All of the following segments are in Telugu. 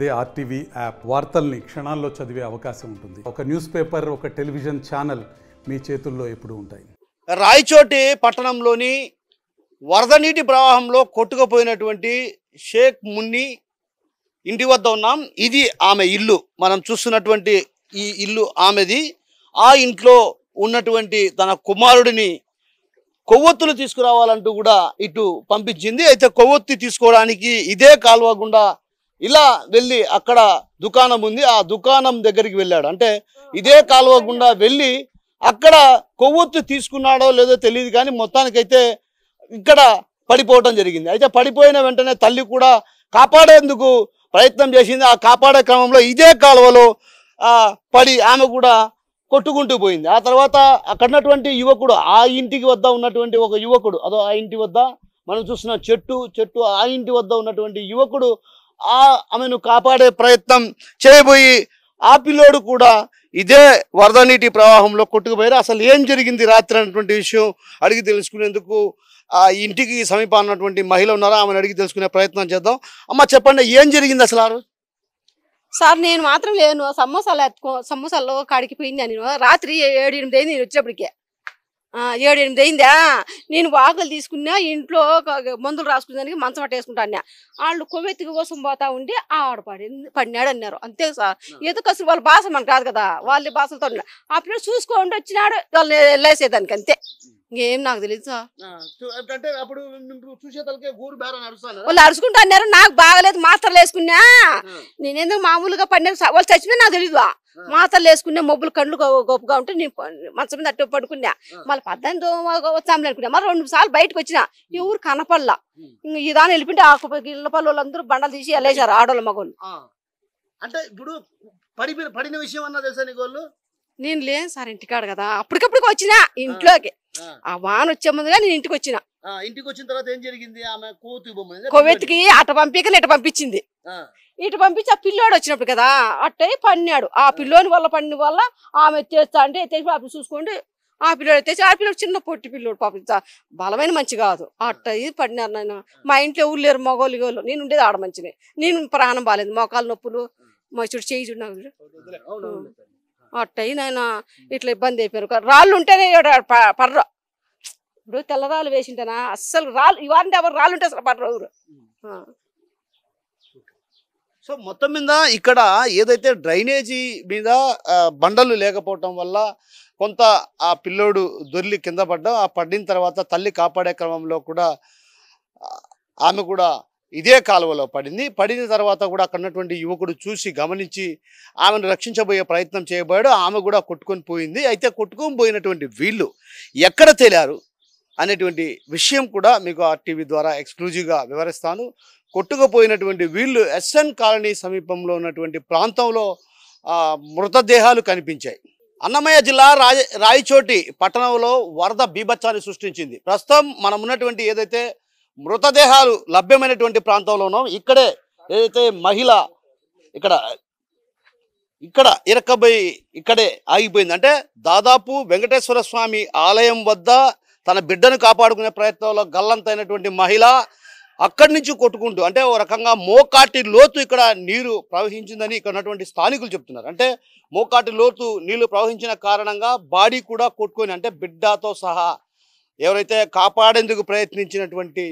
అదే ఆర్టీవీ యాప్ వార్తల్ని క్షణాల్లో చదివే అవకాశం ఉంటుంది. ఒక న్యూస్ పేపర్, ఒక టెలివిజన్ ఛానల్ మీ చేతుల్లో ఎప్పుడూ ఉంటాయి. రాయచోటి పట్టణంలోని వరద నీటి ప్రవాహంలో కొట్టుకుపోయినటువంటి షేక్ మున్ని ఇంటి వద్ద ఉన్నాం. ఇది ఆమె ఇల్లు. మనం చూస్తున్నటువంటి ఈ ఇల్లు ఆమెది. ఆ ఇంట్లో ఉన్నటువంటి తన కుమారుడిని కొవ్వొత్తులు తీసుకురావాలంటూ కూడా ఇటు పంపించింది. అయితే కొవ్వొత్తి తీసుకోవడానికి ఇదే కాలువ గుండా ఇలా వెళ్ళి అక్కడ దుకాణం ఉంది, ఆ దుకాణం దగ్గరికి వెళ్ళాడు. అంటే ఇదే కాలువ గుండా వెళ్ళి అక్కడ కొవ్వొత్తి తీసుకున్నాడో లేదో తెలియదు, కానీ మొత్తానికైతే ఇక్కడ పడిపోవటం జరిగింది. అయితే పడిపోయిన వెంటనే తల్లి కూడా కాపాడేందుకు ప్రయత్నం చేసింది. ఆ కాపాడే క్రమంలో ఇదే కాలువలో పడి ఆమె కూడా కొట్టుకుంటూ పోయింది. ఆ తర్వాత అక్కడ ఉన్నటువంటి యువకుడు, ఆ ఇంటికి వద్ద ఉన్నటువంటి ఒక యువకుడు, అదో ఆ ఇంటి వద్ద మనం చూస్తున్న చెట్టు ఆ ఇంటి వద్ద ఉన్నటువంటి యువకుడు ఆమెను కాపాడే ప్రయత్నం చేయబోయి ఆ పిల్లోడు కూడా ఇదే వరద నీటి ప్రవాహంలో కొట్టుకుపోయారు. అసలు ఏం జరిగింది రాత్రి అన్నటువంటి విషయం అడిగి తెలుసుకునేందుకు ఆ ఇంటికి సమీప ఉన్నటువంటి మహిళ ఉన్నారా, ఆమెను అడిగి తెలుసుకునే ప్రయత్నం చేద్దాం. అమ్మ చెప్పండి, ఏం జరిగింది అసలు? సార్ నేను మాత్రం లేను, సమోసాల్లో కాడికి పోయిందా. నేను రాత్రి 7-8 అయింది నేను వచ్చేప్పటికే. 7-8 అయిందా. నేను వాకులు తీసుకున్నా, ఇంట్లో మందులు రాసుకునేదానికి మంచం పట్టేసుకుంటాను. వాళ్ళు కొవ్వెత్తికి కోసం పోతా ఉండి ఆడ పడినాడు అన్నారు. అంతే సార్. ఏదో అసలు వాళ్ళ భాష మనకు కాదు కదా, వాళ్ళ భాషలతో ఆ పిల్లలు చూసుకోండి వచ్చినాడు, వాళ్ళు వెళ్ళేసేదానికి అంతే. ఇంకేం నాకు తెలియదు సార్. వాళ్ళు అరుచుకుంటా అన్నారు. నాకు బాగలేదు, మాత్రలు వేసుకున్నా. నేనేందుకు మామూలుగా పడిన వాళ్ళు చచ్చిపోయి నాకు తెలీదు. మాత్రలు వేసుకున్నా, మొబ్బులు కళ్ళు గొప్పగా ఉంటే నేను మంచం మీద అట్టు పడుకున్నా. మళ్ళీ 18 వచ్చామని అనుకున్నా. మరి 2 సార్లు బయటకు వచ్చినా, ఎవరు కనపడలా. ఇంక ఈ దాని వెళ్ళిపోయింటే ఆ ఇళ్ళ పళ్ళు వాళ్ళందరూ బండలు తీసి వెళ్ళేసారు, ఆడోళ్ళ మగోళ్ళు. అంటే ఇప్పుడు పడిన విషయం అన్నా తెలుసా నీకు? వాళ్ళు నేను లేను సార్ ఇంటికాడ కదా, అప్పటికప్పుడు వచ్చినా ఇంట్లోకి. ఆ వాన వచ్చే ముందుగా నేను ఇంటికి వచ్చిన. ఇంటికి వచ్చిన తర్వాత ఏం జరిగింది? ఆమె కొవ్వెత్తికి అట పంపిక ఇట పంపించింది. ఇటు పంపించి ఆ పిల్లోడు వచ్చినప్పుడు కదా అట్టే పడినాడు. ఆ పిల్లోని వల్ల పడిన వల్ల ఆమె ఎత్తేస్తా అంటే ఎత్తేసి అప్పుడు చూసుకోండి ఆ పిల్లోడు ఎత్తేసి, ఆ పిల్లోడు చిన్న పొట్టి పిల్లోడు పాప, బలమైన మంచి కాదు. అట్ట ఇది పడినారు. నేను మా ఇంట్లో ఎవరు లేరు, మగోళ్ళు. నేను ఉండేది ఆడ మంచిని. నేను ప్రాణం బాగాలేదు, మోకాలు నొప్పులు, మా చూడు చేయి చూడు నాకు అట్టయి నాయన ఇట్లా ఇబ్బంది అయిపోయారు. రాళ్ళు ఉంటేనే పర్ర. ఇప్పుడు తెల్లరాళ్ళు వేసింటేనా అస్సలు రాళ్ళు ఇవాళ ఎవరు రాళ్ళు ఉంటే అసలు పర్ర ఊరు. సో మొత్తం మీద ఇక్కడ ఏదైతే డ్రైనేజీ మీద బండలు లేకపోవటం వల్ల కొంత ఆ పిల్లోడు దొర్లి కింద పడ్డా, ఆ పడిన తర్వాత తల్లి కాపాడే క్రమంలో కూడా ఆమె కూడా ఇదే కాలువలో పడిన తర్వాత కూడా అక్కడ ఉన్నటువంటి యువకుడు చూసి గమనించి ఆమెను రక్షించబోయే ప్రయత్నం చేయబోయాడు. ఆమె కూడా కొట్టుకొని పోయింది. అయితే కొట్టుకొని పోయినటువంటి వీళ్ళు ఎక్కడ తేలారు అనేటువంటి విషయం కూడా మీకు ఆర్టీవీ ద్వారా ఎక్స్క్లూజివ్గా వివరిస్తాను. కొట్టుకుపోయినటువంటి వీళ్ళు ఎస్ఎన్ కాలనీ సమీపంలో ఉన్నటువంటి ప్రాంతంలో మృతదేహాలు కనిపించాయి. అన్నమయ్య జిల్లా రాయచోటి పట్టణంలో వరద బీభత్సాన్ని సృష్టించింది. ప్రస్తుతం మనం ఉన్నటువంటి ఏదైతే మృతదేహాలు లభ్యమైనటువంటి ప్రాంతంలో ఉన్నాం, ఇక్కడే ఏదైతే మహిళ ఇక్కడ ఇరక్కబోయి ఇక్కడే ఆగిపోయింది. అంటే దాదాపు వెంకటేశ్వర స్వామి ఆలయం వద్ద తన బిడ్డను కాపాడుకునే ప్రయత్నంలో గల్లంతైనటువంటి మహిళ అక్కడి నుంచి కొట్టుకుంటూ, అంటే ఓ రకంగా మోకాటి లోతు ఇక్కడ నీరు ప్రవహించిందని ఇక్కడ ఉన్నటువంటి స్థానికులు చెప్తున్నారు. అంటే మోకాటి లోతు నీళ్లు ప్రవహించిన కారణంగా బాడీ కూడా కొట్టుకొని, అంటే బిడ్డతో సహా ఎవరైతే కాపాడేందుకు ప్రయత్నించినటువంటి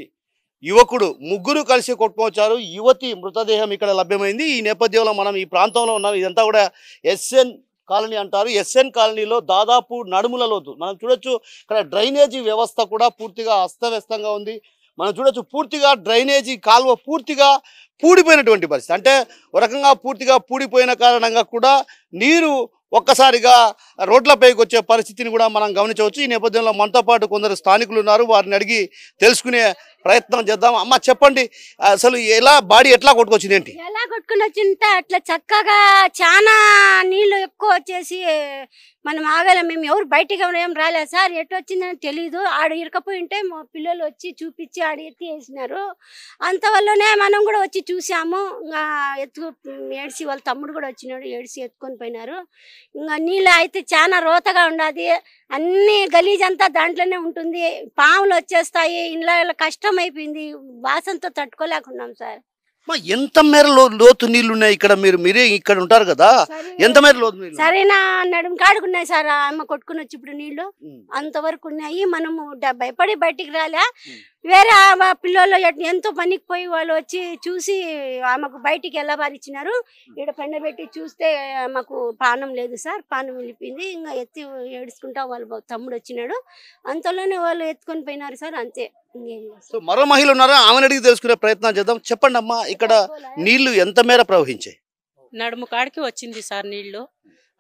యువకుడు ముగ్గురు కలిసి కొట్టుకొచ్చారు. యువతి మృతదేహం ఇక్కడ లభ్యమైంది. ఈ నేపథ్యంలో మనం ఈ ప్రాంతంలో ఉన్నాం. ఇదంతా కూడా ఎస్ఎన్ కాలనీ అంటారు. ఎస్ఎన్ కాలనీలో దాదాపు నడుముల లోతు మనం చూడొచ్చు. ఇక్కడ డ్రైనేజీ వ్యవస్థ కూడా పూర్తిగా అస్తవ్యస్తంగా ఉంది. మనం చూడొచ్చు పూర్తిగా డ్రైనేజీ కాలువ పూర్తిగా పూడిపోయినటువంటి పరిస్థితి. అంటే ఒక రకంగా పూర్తిగా పూడిపోయిన కారణంగా కూడా నీరు ఒక్కసారిగా రోడ్లపైకి వచ్చే పరిస్థితిని కూడా మనం గమనించవచ్చు. ఈ నేపథ్యంలో మనతో పాటు కొందరు స్థానికులు ఉన్నారు, వారిని అడిగి తెలుసుకునే ప్రయత్నం చేద్దాం. అమ్మ చెప్పండి, అసలు బాడీ ఎట్లా కొట్టుకొచ్చింది, ఏంటి? ఎలా కొట్టుకుని వచ్చింటే అట్లా చక్కగా చాలా నీళ్ళు ఎక్కువ వచ్చేసి మనం ఆగలేం. మేము ఎవరు బయటికి ఏం రాలేదు సార్, ఎటు వచ్చిందని తెలీదు. ఆడ ఇరకపోయి ఉంటే మా పిల్లలు వచ్చి చూపించి ఆడ ఎత్తి వేసినారు. అంతవల్లనే మనం కూడా వచ్చి చూసాము. ఇంకా ఏడ్చి వాళ్ళ తమ్ముడు కూడా వచ్చినాడు, ఏడ్చి ఎత్తుకొని పోయినారు. ఇంకా నీళ్ళు అయితే చాలా రోతగా ఉండదు, అన్ని గలీజ్ అంతా దాంట్లోనే ఉంటుంది. పాములు వచ్చేస్తాయి, ఇంట్లో కష్టం అయిపోయింది, వాసనతో తట్టుకోలేకున్నాం సార్. ఎంత మేర లోతు నీళ్లు ఉన్నాయి ఇక్కడ? మీరే ఇక్కడ ఉంటారు కదా, ఎంత మేర లోతు నీళ్ళు? సరేనా నడుము కాడుకున్నాయి సార్, అమ్మ కొట్టుకుని వచ్చి ఇప్పుడు నీళ్లు అంతవరకు ఉన్నాయి. మనము భయపడి బయటికి రాలే. వేరే పిల్లలు ఎంతో పనికి పోయి వాళ్ళు వచ్చి చూసి ఆమెకు బయటికి వెళ్ళబారిచ్చినారు. ఇక్కడ పెండబెట్టి చూస్తే మాకు పానం లేదు సార్, పానం వెళ్ళిపోయింది. ఇంకా ఎత్తి ఏడుచుకుంటా వాళ్ళ తమ్ముడు వచ్చినాడు, అంతలోనే వాళ్ళు ఎత్తుకొని పోయినారు సార్, అంతే. సో మరో మహిళ ఉన్నారా, ఆమెను అడిగి తెలుసుకునే ప్రయత్నం చేద్దాం. చెప్పండి అమ్మా, ఇక్కడ నీళ్లు ఎంత మేర ప్రవహించాయి? నడుము కాడికి వచ్చింది సార్ నీళ్లు.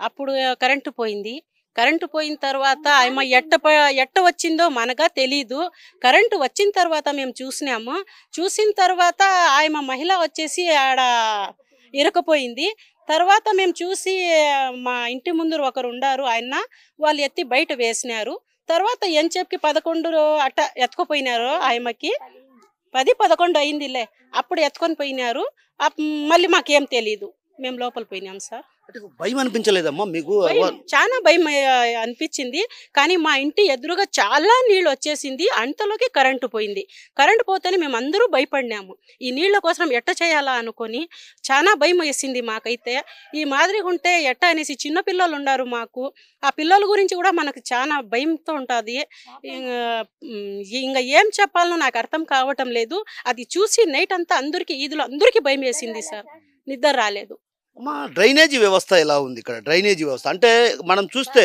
అప్పుడు కరెంటు పోయింది. కరెంటు పోయిన తర్వాత ఆమె ఎట్ట వచ్చిందో మనగా తెలీదు. కరెంటు వచ్చిన తర్వాత మేము చూసినాము. చూసిన తర్వాత ఆమె మహిళ వచ్చేసి ఆడ ఇరకపోయింది. తర్వాత మేము చూసి మా ఇంటి ముందు ఒకరు ఉండారు, ఆయన వాళ్ళు ఎత్తి బయట వేసినారు. తర్వాత ఎంచేపుకి 11 అట్ట ఎత్తుకుపోయినారు. ఆమెకి 10-11 అయిందిలే, అప్పుడు ఎత్తుకొని పోయినారు. మళ్ళీ మాకేం తెలీదు, మేము లోపల పోయినాం సార్. భయం అనిపించలేదమ్మా మీకు? చాలా భయం అనిపించింది. కానీ మా ఇంటి ఎదురుగా చాలా నీళ్ళు వచ్చేసింది, అంతలోకి కరెంటు పోయింది. కరెంటు పోతేనే మేము అందరూ భయపడినాము. ఈ నీళ్ళ కోసం ఎట్ట చేయాలా అనుకొని చాలా భయం వేసింది మాకైతే. ఈ మాదిరిగా ఉంటే ఎట్ట అనేసి చిన్న పిల్లలు ఉన్నారు మాకు, ఆ పిల్లల గురించి కూడా మనకు చాలా భయంతో ఉంటుంది. ఇంకా ఏం చెప్పాలనో నాకు అర్థం కావటం లేదు. అది చూసి నైట్ అంతా ఈదులో అందరికీ భయం వేసింది సార్, నిద్ర రాలేదు. అమ్మా, డ్రైనేజీ వ్యవస్థ ఎలా ఉంది ఇక్కడ? డ్రైనేజీ వ్యవస్థ అంటే మనం చూస్తే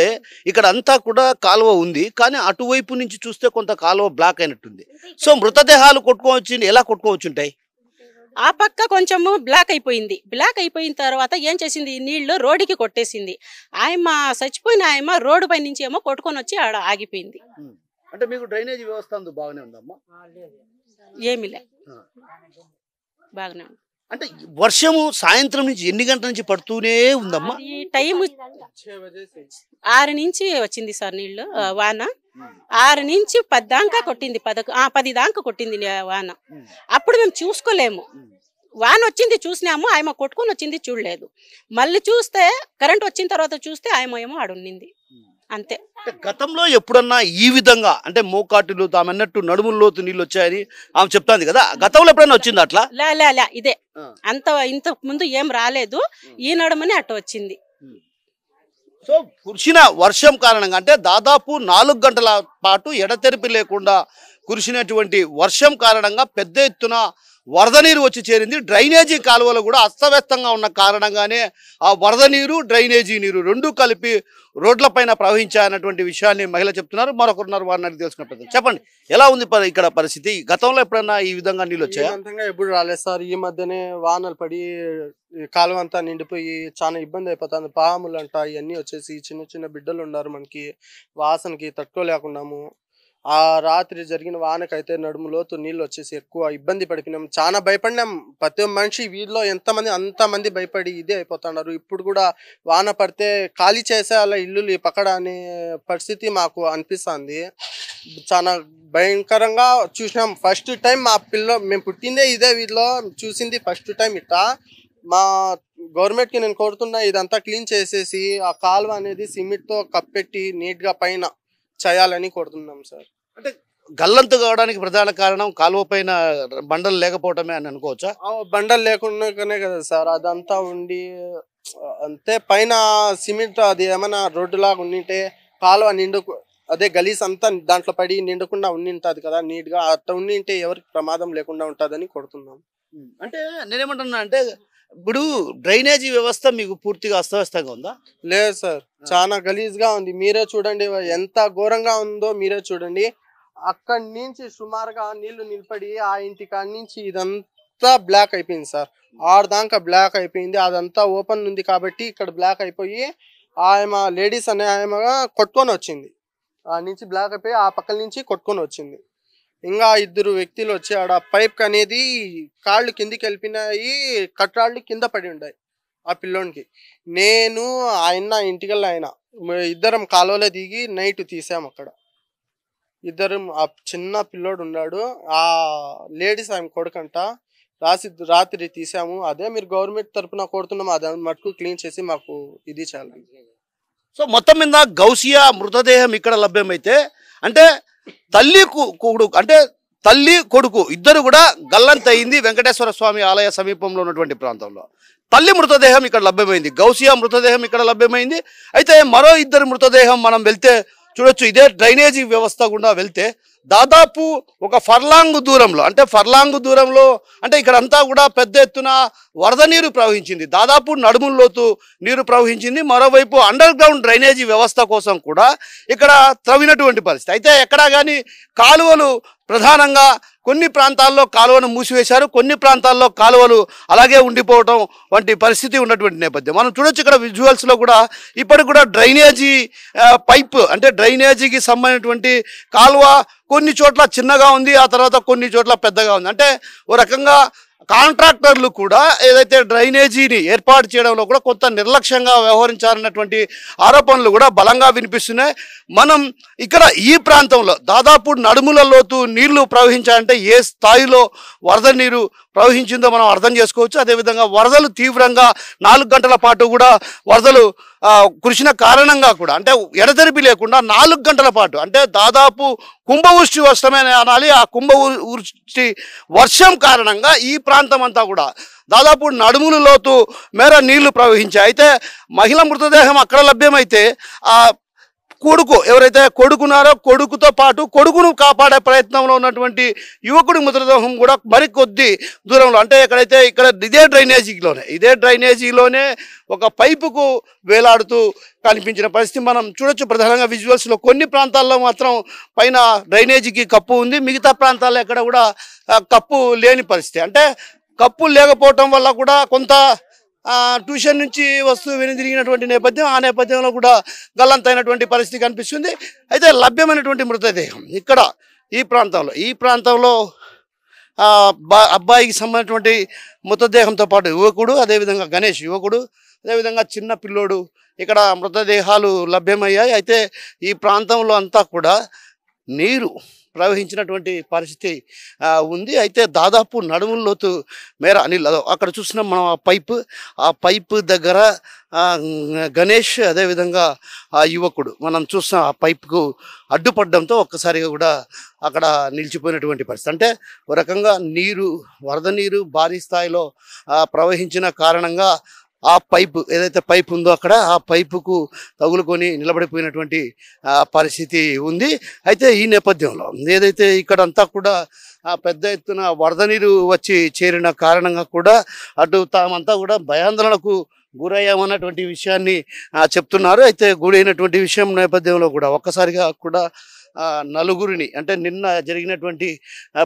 ఇక్కడ అంతా కూడా కాలువ ఉంది, కానీ అటువైపు నుంచి చూస్తే కొంత కాలువ బ్లాక్ అయినట్టుంది. సో మృతదేహాలు కొట్టుకోవచ్చు, ఎలా కొట్టుకోవచ్చుంటాయి? ఆ పక్క కొంచెము బ్లాక్ అయిపోయింది. బ్లాక్ అయిపోయిన తర్వాత ఏం చేసింది, ఈ నీళ్లు రోడ్డుకి కొట్టేసింది. ఆయమ చచ్చిపోయిన ఆయమ రోడ్డు పై నుంచి ఏమో కొట్టుకొని వచ్చి ఆడ ఆగిపోయింది. అంటే మీకు డ్రైనేజీ వ్యవస్థ బాగానే ఉందమ్మా? ఏమి లే, బాగానే ఉంది. అంటే వర్షము సాయంత్రం నుంచి ఎన్ని గంటల నుంచి పడుతూనే ఉందమ్మా? ఈ టైం 6 నుంచి వచ్చింది సార్ నీళ్లు వాన. 6 నుంచి 10 దాకా కొట్టింది, 10 దాకా కొట్టింది వాన. అప్పుడు మేము చూసుకోలేము. వాన వచ్చింది చూసినాము, ఆయమ కొట్టుకొని వచ్చింది చూడలేదు. మళ్ళీ చూస్తే కరెంట్ వచ్చిన తర్వాత చూస్తే ఆయమ ఏమో ఆడున్నింది, అంతే. గతంలో ఎప్పుడన్నా ఈ విధంగా అంటే మోకాటులు తామన్నట్టు నడుముల లోతు నీళ్ళు వచ్చాయని ఆమె చెప్తాంది కదా, గతంలో ఎప్పుడన్నా వచ్చింది అట్లా? లే ఇదే ఇంతకు ముందు ఏం రాలేదు, ఈ నడుమని అట్ట వచ్చింది. సో కురిసిన వర్షం కారణంగా అంటే దాదాపు 4 గంటల పాటు ఎడతెరిపి లేకుండా కురిసినటువంటి వర్షం కారణంగా పెద్ద ఎత్తున వరద నీరు వచ్చి చేరింది. డ్రైనేజీ కాలువలు కూడా అస్తవ్యస్తంగా ఉన్న కారణంగానే ఆ వరద నీరు, డ్రైనేజీ నీరు రెండు కలిపి రోడ్లపైన ప్రవహించాయన్నటువంటి విషయాన్ని మహిళ చెప్తున్నారు. మరొకరున్నారు, వారిని అడిగి తెలుసుకున్న. చెప్పండి, ఎలా ఉంది ఇక్కడ పరిస్థితి? గతంలో ఎప్పుడైనా ఈ విధంగా నీళ్ళు వచ్చాయా? ఎప్పుడు రాలేదు సార్. ఈ మధ్యనే వానలు పడి కాలువ అంతా నిండిపోయి చాలా ఇబ్బంది అయిపోతుంది. పాములు అంట ఇవన్నీ వచ్చేసి చిన్న చిన్న బిడ్డలు ఉన్నారు, మనకి వాసనకి తట్టుకోలేకున్నాము. ఆ రాత్రి జరిగిన వానకైతే నడుము లోతు నీళ్ళు వచ్చేసి ఎక్కువ ఇబ్బంది పడిపోయినాం, చాలా భయపడినాం. ప్రతి మనిషి వీధిలో ఎంతమంది అంతమంది భయపడి ఇదే అయిపోతున్నారు. ఇప్పుడు కూడా వాన పడితే ఖాళీ చేసే అలా ఇల్లు పక్కడ అనే పరిస్థితి మాకు అనిపిస్తుంది. చాలా భయంకరంగా చూసినాం. ఫస్ట్ టైం మేము పుట్టిందే ఇదే వీధిలో, చూసింది ఫస్ట్ టైం ఇట్లా. మా గవర్నమెంట్కి నేను కోరుతున్నా, ఇదంతా క్లీన్ చేసేసి ఆ కాలువ అనేది సిమెంట్తో కప్పెట్టి నీట్గా పైన చేయాలని కోరుతున్నాం సార్. అంటే గల్లంతు కావడానికి ప్రధాన కారణం కాలువ పైన బండలు లేకపోవటమే అని అనుకోవచ్చా? బండలు లేకుండానే కదా సార్, అదంతా ఉండి అంతే పైన సిమెంట్ అది ఏమైనా రోడ్డు లాగా ఉండింటే కాలువ అదే గలీజ్ అంతా దాంట్లో పడి నిండకుండా ఉండింటది కదా నీట్గా. అట్లా ఉండింటే ఎవరికి ప్రమాదం లేకుండా ఉంటుందని కోరుతున్నాం. అంటే నేనేమంటున్నా అంటే ఇప్పుడు డ్రైనేజీ వ్యవస్థ మీకు పూర్తిగా అస్తవ్యస్తంగా ఉందా? లేదు సార్, చాలా గలీజ్ గా ఉంది. మీరే చూడండి ఎంత ఘోరంగా ఉందో, మీరే చూడండి. అక్కడి నుంచి సుమారుగా నీళ్లు నిలబడి ఆ ఇంటి కాడి నుంచి ఇదంతా బ్లాక్ అయిపోయింది సార్. ఆడదాకా బ్లాక్ అయిపోయింది, అదంతా ఓపెన్ ఉంది కాబట్టి ఇక్కడ బ్లాక్ అయిపోయి ఆయమ లేడీస్ అనే ఆయమగా కొట్టుకొని వచ్చింది. ఆ నుంచి బ్లాక్ అయిపోయి ఆ పక్కల నుంచి కొట్టుకొని వచ్చింది. ఇంకా 2 వ్యక్తులు వచ్చి ఆడ పైప్ అనేది కాళ్ళు కిందికి వెళ్ళిపోయినాయి, కట్రాళ్ళు కింద పడి ఉన్నాయి ఆ పిల్లోనికి. నేను ఆయన ఇంటికల్లా ఆయన ఇద్దరం కాలువలో దిగి నైట్ తీసాము. అక్కడ ఇద్దరం, ఆ చిన్న పిల్లోడు ఉన్నాడు, ఆ లేడీస్ ఆయన కొడుకంట, రాత్రి తీసాము. అదే మీరు గవర్నమెంట్ తరఫున కోరుతున్నాము, అదే మటుకు క్లీన్ చేసి మాకు ఇది చేయాలి. సో మొత్తం మీద గౌసియా మృతదేహం ఇక్కడ లభ్యమైతే అంటే తల్లి కూడు అంటే తల్లి కొడుకు ఇద్దరు కూడా గల్లంత అయింది వెంకటేశ్వర స్వామి ఆలయ సమీపంలో ఉన్నటువంటి ప్రాంతంలో. తల్లి మృతదేహం ఇక్కడ లభ్యమైంది, గౌసియా మృతదేహం ఇక్కడ లభ్యమైంది. అయితే మరో ఇద్దరు మృతదేహం మనం వెళ్తే చూడొచ్చు. ఇదే డ్రైనేజీ వ్యవస్థ గుండా వెళ్తే దాదాపు ఒక ఫర్లాంగ్ దూరంలో అంటే ఇక్కడ అంతా కూడా పెద్ద ఎత్తున వరద నీరు ప్రవహించింది, దాదాపు నడుముల లోతు నీరు ప్రవహించింది. మరోవైపు అండర్ గ్రౌండ్ డ్రైనేజీ వ్యవస్థ కోసం కూడా ఇక్కడ త్రవ్వినటువంటి పరిస్థితి. అయితే ఎక్కడా కానీ కాలువలు ప్రధానంగా కొన్ని ప్రాంతాల్లో కాలువను మూసివేశారు, కొన్ని ప్రాంతాల్లో కాలువలు అలాగే ఉండిపోవటం వంటి పరిస్థితి ఉన్నటువంటి నేపథ్యం మనం చూడొచ్చు. ఇక్కడ విజువల్స్లో కూడా ఇప్పటికి కూడా డ్రైనేజీ పైప్ అంటే డ్రైనేజీకి సంబంధించినటువంటి కాలువ కొన్ని చోట్ల చిన్నగా ఉంది, ఆ తర్వాత కొన్ని చోట్ల పెద్దగా ఉంది. అంటే ఓ రకంగా కాంట్రాక్టర్లు కూడా ఏదైతే డ్రైనేజీని ఏర్పాటు చేయడంలో కూడా కొంత నిర్లక్ష్యంగా వ్యవహరించారన్నటువంటి ఆరోపణలు కూడా బలంగా వినిపిస్తున్నాయి. మనం ఇక్కడ ఈ ప్రాంతంలో దాదాపు నడుముల లోతు నీళ్లు ప్రవహించాలంటే ఏ స్థాయిలో వరద నీరు ప్రవహించిందో మనం అర్థం చేసుకోవచ్చు. అదేవిధంగా వరదలు తీవ్రంగా 4 గంటల పాటు కూడా వరదలు కురిసిన కారణంగా కూడా అంటే ఎడతెరిపి లేకుండా 4 గంటల పాటు అంటే దాదాపు కుంభవృష్టి వర్షమే అనాలి. ఆ కుంభవృష్టి వర్షం కారణంగా ఈ ప్రాంతం అంతా కూడా దాదాపు నడుముల లోతు మేర నీళ్లు ప్రవహించాయి. అయితే మహిళ మృతదేహం అక్కడ లభ్యమైతే ఆ కొడుకు ఎవరైతే కొడుకున్నారో కొడుకుతో పాటు కొడుకును కాపాడే ప్రయత్నంలో ఉన్నటువంటి యువకుడి మృతదేహం కూడా మరికొద్ది దూరంలో అంటే ఇక్కడ ఇదే డ్రైనేజీలోనే ఒక పైపుకు వేలాడుతూ కనిపించిన పరిస్థితి మనం చూడొచ్చు. ప్రధానంగా విజువల్స్లో కొన్ని ప్రాంతాల్లో మాత్రం పైన డ్రైనేజీకి కప్పు ఉంది, మిగతా ప్రాంతాల్లో ఎక్కడ కూడా కప్పు లేని పరిస్థితి. అంటే కప్పు లేకపోవటం వల్ల కూడా కొంత ట్యూషన్ నుంచి వస్తూ వెనుదిరిగినటువంటి నేపథ్యం, ఆ నేపథ్యంలో కూడా గల్లంతైనటువంటి పరిస్థితి కనిపిస్తుంది. అయితే లభ్యమైనటువంటి మృతదేహం ఇక్కడ ఈ ప్రాంతంలో అబ్బాయికి సంబంధించినటువంటి మృతదేహంతో పాటు యువకుడు, అదేవిధంగా గణేష్ యువకుడు, అదేవిధంగా చిన్న పిల్లోడు ఇక్కడ మృతదేహాలు లభ్యమయ్యాయి. అయితే ఈ ప్రాంతంలో అంతా కూడా నీరు ప్రవహించినటువంటి పరిస్థితి ఉంది. అయితే దాదాపు నడుముల లోతు మేర నీళ్ళు అక్కడ చూస్తున్నాం మనం. ఆ పైపు దగ్గర గణేష్ అదేవిధంగా ఆ యువకుడు మనం చూస్తాం ఆ పైపుకు అడ్డుపడడంతో ఒక్కసారిగా కూడా అక్కడ నిలిచిపోయినటువంటి పరిస్థితి. అంటే ఒక రకంగా వరద నీరు భారీ స్థాయిలో ప్రవహించిన కారణంగా ఆ పైపు ఏదైతే పైపు ఉందో అక్కడ ఆ పైపుకు తగులుకొని నిలబడిపోయినటువంటి పరిస్థితి ఉంది. అయితే ఈ నేపథ్యంలో ఏదైతే ఇక్కడంతా కూడా పెద్ద ఎత్తున వరద నీరు వచ్చి చేరిన కారణంగా కూడా అటు తామంతా కూడా భయాందోళనకు గురయ్యామన్నటువంటి విషయాన్ని చెప్తున్నారు. అయితే గురైనటువంటి విషయం నేపథ్యంలో కూడా ఒక్కసారిగా కూడా నలుగురిని అంటే నిన్న జరిగినటువంటి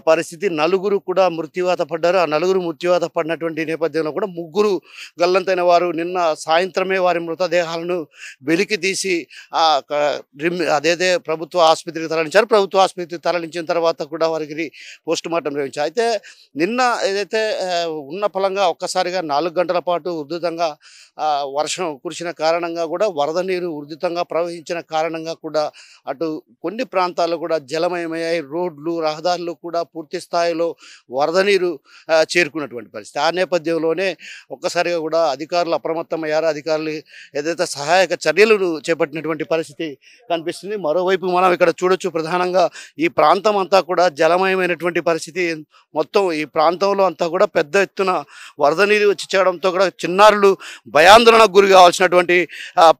పరిస్థితి నలుగురు కూడా మృత్యువాత పడ్డారు. ఆ నలుగురు మృత్యువాత పడినటువంటి నేపథ్యంలో కూడా 3 గల్లంతైన వారు నిన్న సాయంత్రమే వారి మృతదేహాలను వెలికి తీసి అదేదే ప్రభుత్వ ఆసుపత్రికి తరలించారు. ప్రభుత్వ ఆసుపత్రికి తరలించిన తర్వాత కూడా వారికి పోస్ట్ మార్టం నిర్వహించారు. అయితే నిన్న ఏదైతే ఉన్న ఫలంగా ఒక్కసారిగా 4 గంటల పాటు ఉధృతంగా వర్షం కురిసిన కారణంగా కూడా వరద నీరు ఉధృతంగా ప్రవహించిన కారణంగా కూడా అటు కొన్ని ప్రాంతాల్లో కూడా జలమయమయ్యాయి. రోడ్లు రహదారులు కూడా పూర్తి స్థాయిలో వరద నీరు చేరుకున్నటువంటి పరిస్థితి. ఆ నేపథ్యంలోనే ఒక్కసారిగా కూడా అధికారులు అప్రమత్తమయ్యారు. అధికారులు ఏదైతే సహాయక చర్యలను చేపట్టినటువంటి పరిస్థితి కనిపిస్తుంది. మరోవైపు మనం ఇక్కడ చూడొచ్చు ప్రధానంగా ఈ ప్రాంతం అంతా కూడా జలమయమైనటువంటి పరిస్థితి. మొత్తం ఈ ప్రాంతంలో అంతా కూడా పెద్ద ఎత్తున వరద నీరు వచ్చి చేయడంతో కూడా చిన్నారులు భయాందోళనకు గురి కావాల్సినటువంటి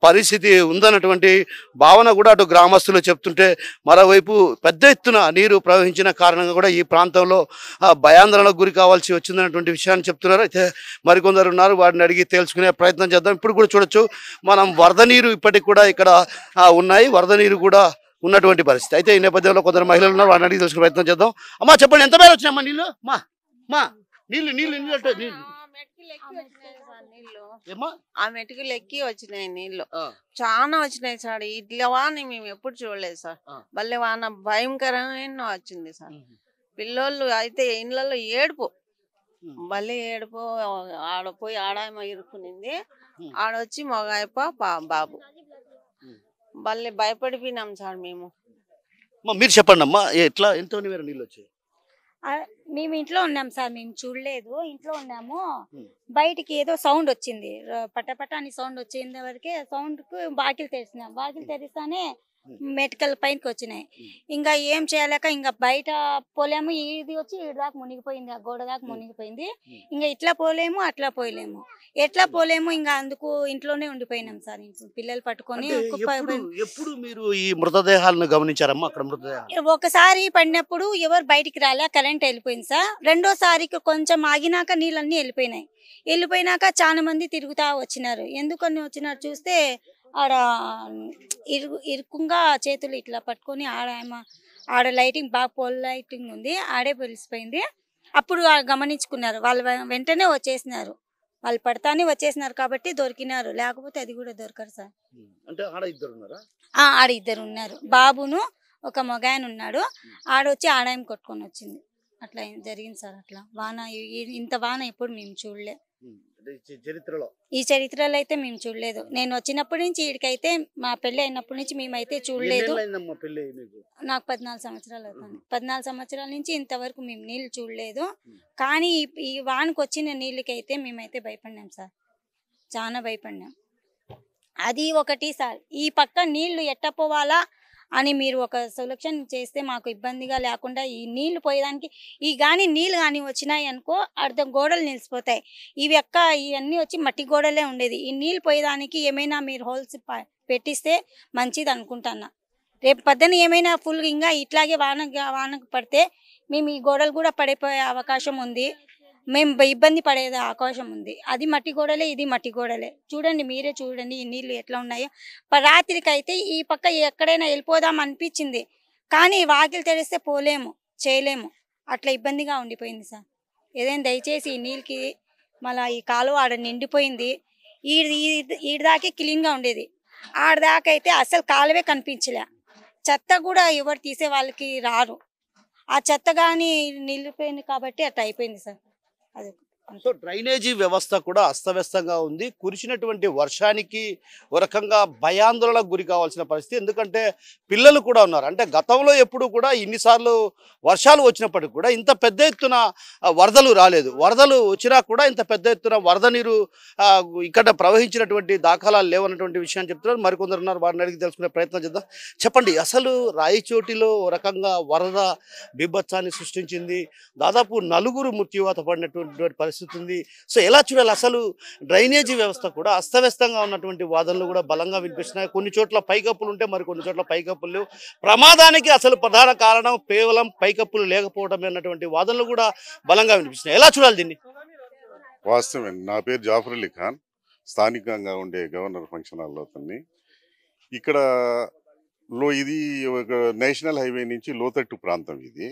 పరిస్థితి ఉందన్నటువంటి భావన కూడా అటు గ్రామస్తులు చెప్తుంటే మరోవైపు పెద్ద ఎత్తున నీరు ప్రవహించిన కారణంగా కూడా ఈ ప్రాంతంలో భయాందోళనకు గురి కావాల్సి వచ్చిందన్నటువంటి విషయాన్ని చెప్తున్నారు. అయితే మరికొందరు ఉన్నారు, వారిని అడిగి తెలుసుకునే ప్రయత్నం చేద్దాం. ఇప్పుడు కూడా చూడొచ్చు మనం వరద నీరు ఇప్పటికి కూడా ఇక్కడ ఉన్నాయి, వరద నీరు కూడా ఉన్నటువంటి పరిస్థితి. అయితే ఈ నేపథ్యంలో కొందరు మహిళలు ఉన్నారు, వారిని అడిగి తెలుసుకునే ప్రయత్నం చేద్దాం. అమ్మా చెప్పండి, ఎంత మేర వచ్చినాయమ్మా నీళ్ళు? నీళ్ళు ఆ మెటుకులు ఎక్కి వచ్చినాయి నీళ్లు, చాలా వచ్చినాయి సార్. ఇట్లా వాన మేము ఎప్పుడు చూడలేదు సార్. భలే వాన భయంకరమైన వచ్చింది సార్. పిల్లోళ్ళు అయితే ఇళ్ళల్లో ఏడుపు, భలే ఏడుపు. ఆడపోయి ఆడాయమ ఇరుక్కునింది, ఆడొచ్చి మొగాయప బాబు భలే భయపడిపోయినాం సార్ మేము. మీరు చెప్పండి అమ్మా, ఎట్లా ఎంత నీళ్ళు వచ్చాయి? మేము ఇంట్లో ఉన్నాం సార్, మేము చూడలేదు. ఇంట్లో ఉన్నాము, బయటికి ఏదో సౌండ్ వచ్చింది, పటపట అని సౌండ్ వచ్చేంత వరకే. సౌండ్ కు బాకిలు తెరిచినాం, బాకిలు తెరిస్తానే మెటికల్ పైనకి వచ్చినాయి. ఇంకా ఏం చేయలేక ఇంకా బయట పోలేము, ఇది వచ్చి ఈడ దాకా మునిగిపోయింది, ఆ గోడ దాకా మునిగిపోయింది. ఇంకా ఇట్లా పోలేము అట్లా పోలేము, ఎట్లా పోలేము, ఇంకా అందుకు ఇంట్లోనే ఉండిపోయినాం సార్. ఇంట్లో పిల్లలు పట్టుకొని ఎప్పుడు మీరు ఈ మృతదేహాలను గమనించారమ్మా? అక్కడ మృతదేహాలు ఒకసారి పడినప్పుడు ఎవరు బయటికి రాలే, కరెంట్ వెళ్ళిపోయింది సార్. రెండోసారికి కొంచెం ఆగినాక నీళ్ళన్నీ వెళ్ళిపోయినాక చాలా మంది తిరుగుతా వచ్చినారు. ఎందుకని వచ్చినారు చూస్తే ఆడ ఇరుకుంగా చేతులు ఇట్లా పట్టుకొని ఆడ లైటింగ్ బాగా పోల్ లైటింగ్ ఉంది, ఆడే వెలిసిపోయింది. అప్పుడు గమనించుకున్నారు వాళ్ళు, వెంటనే వచ్చేసినారు. వాళ్ళు పడతానే వచ్చేసినారు కాబట్టి దొరికినారు, లేకపోతే అది కూడా దొరకరు సార్. అంటే ఆడ ఇద్దరు ఉన్నారా? ఆడ ఇద్దరు ఉన్నారు, బాబును ఒక మగాయన ఉన్నాడు. ఆడొచ్చి ఆడాయం కొట్టుకొని వచ్చింది. అట్లా జరిగింది సార్. అట్లా వాన, ఇంత వాన ఎప్పుడు మేము చూడలే ఈ చరిత్రలో అయితే మేము చూడలేదు. నేను వచ్చినప్పటి నుంచి ఈడికైతే, మా పెళ్లి అయినప్పటి నుంచి మేమైతే చూడలేదు. నాకు 14 సంవత్సరాలు అవుతుంది. 14 సంవత్సరాల నుంచి ఇంతవరకు మేము నీళ్ళు చూడలేదు. కానీ ఈ వానకు వచ్చిన నీళ్ళకైతే మేమైతే భయపడినాం సార్, చాలా భయపడినాం. అది ఒకటి సార్, ఈ పక్క నీళ్లు ఎట్టపోవాలా అని మీరు ఒక సొల్యూషన్ చేస్తే మాకు ఇబ్బందిగా లేకుండా, ఈ నీళ్లు పోయేదానికి నీళ్ళు కానీ వచ్చినాయి అనుకో అర్ధం గోడలు నిలిచిపోతాయి. ఇవన్నీ వచ్చి మట్టి గోడలే ఉండేది. ఈ నీళ్ళు పోయేదానికి ఏమైనా మీరు హోల్స్ పెట్టిస్తే మంచిది అనుకుంటున్నా. రేపు పొద్దున ఏమైనా ఫుల్ ఇంకా ఇట్లాగే వానకు పడితే మేము ఈ గోడలు కూడా పడిపోయే అవకాశం ఉంది, మేము ఇబ్బంది పడేది అవకాశం ఉంది. అది మట్టి గోడలే, ఇది మట్టి గోడలే. చూడండి, మీరే చూడండి ఈ నీళ్ళు ఎట్లా ఉన్నాయో. రాత్రికి అయితే ఈ పక్క ఎక్కడైనా వెళ్ళిపోదాం అనిపించింది, కానీ వాకిలు తెరిస్తే పోలేము, చేయలేము, అట్లా ఇబ్బందిగా ఉండిపోయింది సార్. ఏదైనా దయచేసి ఈ నీళ్ళకి మళ్ళీ ఈ కాలువ ఆడ నిండిపోయింది. ఈడదాకే క్లీన్గా ఉండేది, ఆడదాకా అయితే అసలు కాలువే కనిపించలే. చెత్త కూడా ఎవరు తీసే వాళ్ళకి రారు, ఆ చెత్త కానీ నిలిపోయింది కాబట్టి అట్లా అయిపోయింది సార్. అదే సో డ్రైనేజీ వ్యవస్థ కూడా అస్తవ్యస్తంగా ఉంది. కురిసినటువంటి వర్షానికి ఒక రకంగా భయాందోళనకు గురి కావాల్సిన పరిస్థితి. ఎందుకంటే పిల్లలు కూడా ఉన్నారు. అంటే గతంలో ఎప్పుడు కూడా ఇన్నిసార్లు వర్షాలు వచ్చినప్పటికి కూడా ఇంత పెద్ద ఎత్తున వరదలు రాలేదు. వరదలు వచ్చినా కూడా ఇంత పెద్ద ఎత్తున వరద నీరు ఇక్కడ ప్రవహించినటువంటి దాఖలాలు లేవన్నటువంటి విషయాన్ని చెప్తున్నారు. మరికొందరు ఉన్నారు, వారిని అడిగి తెలుసుకునే ప్రయత్నం చేద్దాం. చెప్పండి, అసలు రాయచోటిలో ఒక రకంగా వరద బీభత్సాన్ని సృష్టించింది. దాదాపు 4 మృత్యువాత పడినటువంటి పరిస్థితి ఉంది. సో ఎలా చూడాలి? అసలు డ్రైనేజీ వ్యవస్థ కూడా అస్తవ్యస్తంగా ఉన్నటువంటి వాదనలు కూడా బలంగా వినిపిస్తున్నాయి. కొన్ని చోట్ల పైకప్పులు ఉంటే మరి కొన్ని చోట్ల పైకప్పులు లేవు. ప్రమాదానికి అసలు ప్రధాన కారణం కేవలం పైకప్పులు లేకపోవడమే అన్నటువంటి వాదనలు కూడా బలంగా వినిపిస్తున్నాయి. ఎలా చూడాలి దీన్ని? వాస్తవమే. నా పేరు జాఫర్ అలీ ఖాన్, స్థానికంగా ఉండే గవర్నర్ ఫంక్షన్ హాల్లో అతన్ని. ఇక్కడ ఇది ఒక నేషనల్ హైవే నుంచి లోతట్టు ప్రాంతం. ఇది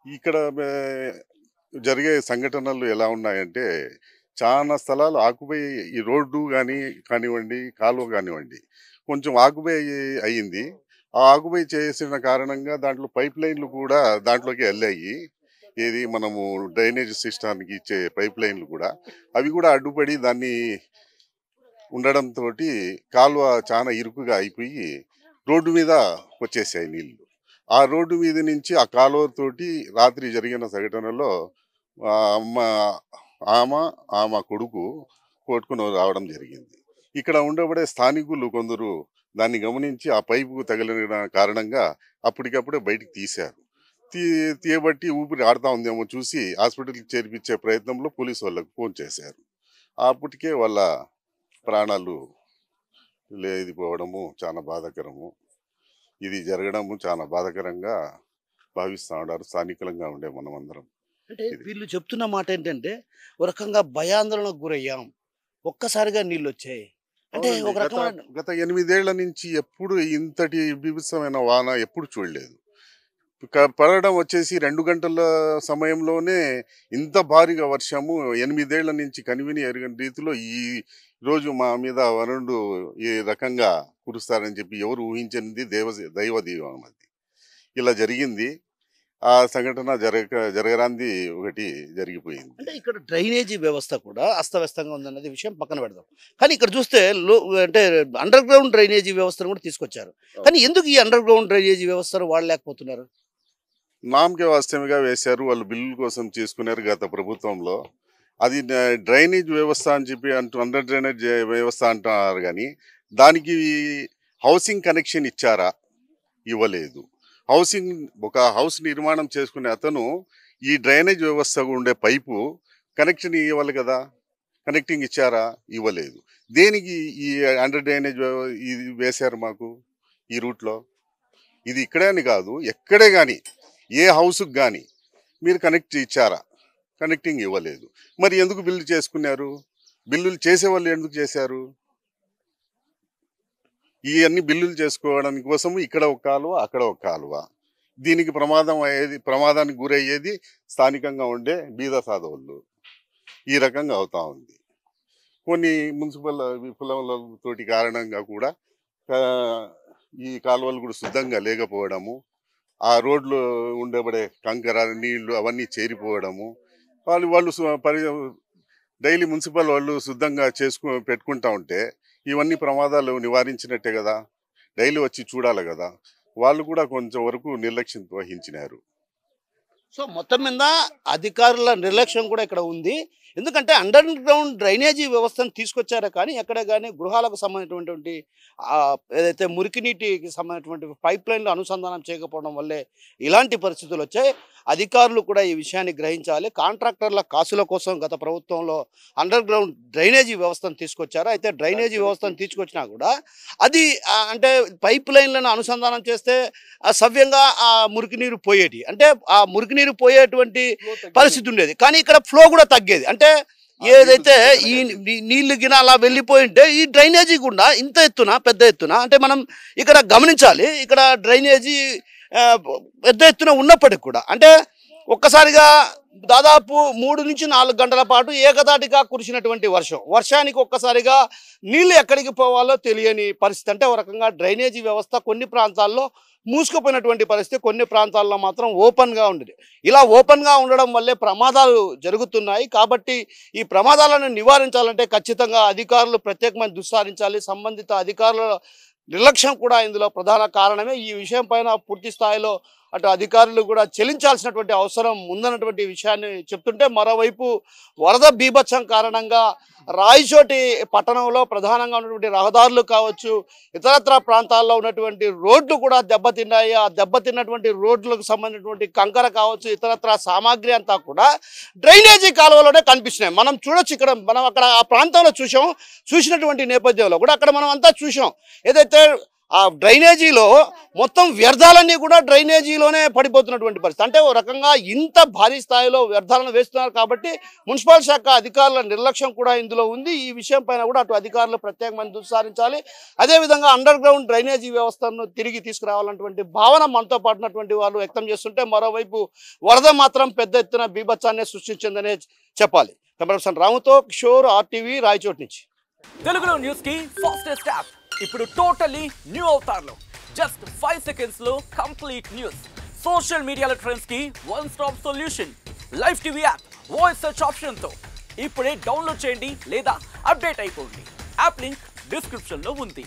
ఇక్కడ జరిగే సంఘటనలు ఎలా ఉన్నాయంటే, చాలా స్థలాలు ఆక్యుపై, ఈ రోడ్డు కానివ్వండి, కాలువ కానివ్వండి, కొంచెం ఆక్యుపై అయ్యింది. ఆ ఆక్యుపై చేసిన కారణంగా దాంట్లో పైప్ లైన్లు కూడా దాంట్లోకి వెళ్ళాయి. ఏది మనము డ్రైనేజ్ సిస్టానికి ఇచ్చే పైప్ లైన్లు కూడా, అవి కూడా అడ్డుపడి దాన్ని ఉండడంతో కాలువ చాలా ఇరుకుగా అయిపోయి రోడ్డు మీద వచ్చేసాయి నీళ్లు. ఆ రోడ్డు మీద నుంచి ఆ కాలువతోటి రాత్రి జరిగిన సంఘటనలో ఆమె కొడుకు కొట్టుకుని రావడం జరిగింది. ఇక్కడ ఉండబడే స్థానికులు కొందరు దాన్ని గమనించి ఆ పైపుకు తగిలిన కారణంగా అప్పటికప్పుడే బయటికి తీశారు. తీయబట్టి ఊపిరి ఆడుతూ ఉందేమో చూసి హాస్పిటల్కి చేర్పించే ప్రయత్నంలో పోలీసు వాళ్ళకు ఫోన్ చేశారు. అప్పటికే వాళ్ళ ప్రాణాలు లేదిపోవడము చాలా బాధాకరము. ఇది జరగడము చాలా బాధాకరంగా భావిస్తూ ఉన్నారు స్థానికులంగా ఉండే మనమందరం. అంటే వీళ్ళు చెప్తున్న మాట ఏంటంటే, ఒక రకంగా భయాందోళనకు గురయ్యాం, ఒక్కసారిగా నీళ్ళు వచ్చాయి అంటే. ఒక రకమైన గత 8 ఏళ్ల నుంచి ఎప్పుడు ఇంతటి బీభత్సమైన వాన ఎప్పుడు చూడలేదు. పడడం వచ్చేసి 2 గంటల సమయంలోనే ఇంత భారీగా వర్షము 8 ఏళ్ల నుంచి కనివిని ఎరగని రీతిలో ఈ రోజు మా మీద వరుణుడు ఈ రకంగా కురుస్తారని చెప్పి ఎవరు ఊహించనిది దైవ దీవం అది. ఇలా జరిగింది. ఆ సంఘటన జరగరాంది ఒకటి జరిగిపోయింది. అంటే ఇక్కడ డ్రైనేజీ వ్యవస్థ కూడా అస్తవ్యస్తంగా ఉందన్నది విషయం పక్కన పెడదాం. కానీ ఇక్కడ చూస్తే అంటే అండర్ గ్రౌండ్ డ్రైనేజీ వ్యవస్థను కూడా తీసుకొచ్చారు. కానీ ఎందుకు ఈ అండర్ గ్రౌండ్ డ్రైనేజీ వ్యవస్థను వాడలేకపోతున్నారు? నామకే వాస్తవంగా వేశారు, వాళ్ళు బిల్లుల కోసం చేసుకున్నారు గత ప్రభుత్వంలో. అది డ్రైనేజ్ వ్యవస్థ అని చెప్పి అండర్ డ్రైనేజ్ వ్యవస్థ అంటున్నారు. కానీ దానికి హౌసింగ్ కనెక్షన్ ఇచ్చారా? ఇవ్వలేదు. ఒక హౌస్ నిర్మాణం చేసుకునే అతను ఈ డ్రైనేజ్ వ్యవస్థ ఉండే పైపు కనెక్షన్ ఇవ్వాలి కదా, కనెక్టింగ్ ఇచ్చారా? ఇవ్వలేదు. దేనికి ఈ అండర్ డ్రైనేజ్ ఇది వేశారు మాకు ఈ రూట్లో? ఇది ఇక్కడే అని కాదు, ఎక్కడే కానీ ఏ హౌస్కి కానీ మీరు కనెక్ట్ ఇచ్చారా? కనెక్టింగ్ ఇవ్వలేదు. మరి ఎందుకు బిల్లు చేసుకున్నారు? బిల్లులు చేసేవాళ్ళు ఎందుకు చేశారు? ఈ అన్ని బిల్లులు చేసుకోవడానికి కోసం ఇక్కడ ఒక కాలువ, అక్కడ ఒక కాలువ. దీనికి ప్రమాదానికి గురయ్యేది స్థానికంగా ఉండే బీద సాధవులు. ఈ రకంగా అవుతా ఉంది. కొన్ని మున్సిపల్ విఫలతోటి కారణంగా కూడా ఈ కాలువలు కూడా శుద్ధంగా లేకపోవడము, ఆ రోడ్లు ఉండబడే కంకర నీళ్లు అవన్నీ చేరిపోవడము, వాళ్ళు డైలీ మున్సిపల్ వాళ్ళు శుద్ధంగా పెట్టుకుంటా ఉంటే ఇవన్నీ ప్రమాదాలు నివారించినట్టే కదా. డైలీ వచ్చి చూడాలి కదా. వాళ్ళు కూడా కొంచెం వరకు నిర్లక్ష్యం వహించినారు. సో మొత్తం మీద అధికారుల నిర్లక్ష్యం కూడా ఇక్కడ ఉంది. ఎందుకంటే అండర్ గ్రౌండ్ డ్రైనేజీ వ్యవస్థను తీసుకొచ్చారా కానీ ఎక్కడ కానీ గృహాలకు సంబంధించినటువంటి ఏదైతే మురికి నీటికి సంబంధించినటువంటి పైప్ లైన్లు అనుసంధానం చేయకపోవడం వల్లే ఇలాంటి పరిస్థితులు వచ్చాయి. అధికారులు కూడా ఈ విషయాన్ని గ్రహించాలి. కాంట్రాక్టర్ల కాసుల కోసం గత ప్రభుత్వంలో అండర్ గ్రౌండ్ డ్రైనేజీ వ్యవస్థను తీసుకొచ్చారు. అయితే డ్రైనేజీ వ్యవస్థను తీసుకొచ్చినా కూడా అది అంటే పైప్ లైన్లను అనుసంధానం చేస్తే సవ్యంగా ఆ మురికి నీరు పోయేటి, అంటే ఆ మురికి నీరు పోయేటువంటి పరిస్థితి ఉండేది. కానీ ఇక్కడ ఫ్లో కూడా తగ్గేది. అంటే ఏదైతే ఈ నీళ్లు గిన అలా వెళ్ళిపోయి ఉంటే ఈ డ్రైనేజీ గుండా ఇంత ఎత్తున పెద్ద ఎత్తున అంటే మనం ఇక్కడ గమనించాలి. ఇక్కడ డ్రైనేజీ పెద్ద ఎత్తున ఉన్నప్పటికి కూడా అంటే ఒక్కసారిగా దాదాపు 3 నుంచి 4 గంటల పాటు ఏకదాటిగా కురిసినటువంటి వర్షానికి ఒక్కసారిగా నీళ్లు ఎక్కడికి పోవాలో తెలియని పరిస్థితి. అంటే ఒక రకంగా డ్రైనేజీ వ్యవస్థ కొన్ని ప్రాంతాల్లో మూసుకుపోయినటువంటి పరిస్థితి, కొన్ని ప్రాంతాల్లో మాత్రం ఓపెన్గా ఉండేది. ఇలా ఓపెన్గా ఉండడం వల్లే ప్రమాదాలు జరుగుతున్నాయి. కాబట్టి ఈ ప్రమాదాలను నివారించాలంటే ఖచ్చితంగా అధికారులు ప్రత్యేకమైన దృష్టి సారించాలి. సంబంధిత అధికారుల నిర్లక్ష్యం కూడా ఇందులో ప్రధాన కారణమే. ఈ విషయం పైన పూర్తి స్థాయిలో అటు అధికారులు కూడా చెల్లించాల్సినటువంటి అవసరం ఉందన్నటువంటి విషయాన్ని చెప్తుంటే, మరోవైపు వరద బీభత్సం కారణంగా రాయచోటి పట్టణంలో ప్రధానంగా ఉన్నటువంటి రహదారులు కావచ్చు, ఇతరత్ర ప్రాంతాల్లో ఉన్నటువంటి రోడ్లు కూడా దెబ్బతిన్నాయి. ఆ దెబ్బతిన్నటువంటి రోడ్లకు సంబంధించినటువంటి కంకర కావచ్చు, ఇతరత్ర సామాగ్రి అంతా కూడా డ్రైనేజీ కాలువలోనే కనిపిస్తున్నాయి. మనం చూడొచ్చు. ఇక్కడ మనం అక్కడ ఆ ప్రాంతంలో చూసినటువంటి నేపథ్యంలో కూడా అక్కడ మనం అంతా చూసాం. ఏదైతే ఆ డ్రైనేజీలో మొత్తం వ్యర్థాలన్నీ కూడా డ్రైనేజీలోనే పడిపోతున్నటువంటి పరిస్థితి. అంటే ఓ రకంగా ఇంత భారీ స్థాయిలో వ్యర్థాలను వేస్తున్నారు కాబట్టి మున్సిపల్ శాఖ అధికారుల నిర్లక్ష్యం కూడా ఇందులో ఉంది. ఈ విషయం పైన కూడా అటు అధికారులు ప్రత్యేకమైన దృష్టి సారించాలి. అదేవిధంగా అండర్ గ్రౌండ్ డ్రైనేజీ వ్యవస్థను తిరిగి తీసుకురావాలన్నటువంటి భావన మనతో పాటున్నటువంటి వాళ్ళు వ్యక్తం చేస్తుంటే, మరోవైపు వరద మాత్రం పెద్ద ఎత్తున బీభత్సాన్ని సృష్టించిందనే చెప్పాలి. కెమెరా రాముతో కిషోర్, RTV, రాయచోటి నుంచి. తెలుగులో న్యూస్ కి ఫాస్టెస్ట్ యాప్ ఇప్పుడు టోటలీ న్యూ అవతార్లో జస్ట్ 5 seconds లో కంప్లీట్ న్యూస్. సోషల్ మీడియాలో ట్రెండ్స్ కి one stop solution. Live TV app voice search option తో ఇప్పుడే డౌన్లోడ్ చేయండి లేదా అప్డేట్ అయిపోండి. యాప్ లింక్ డిస్క్రిప్షన్ లో ఉంది.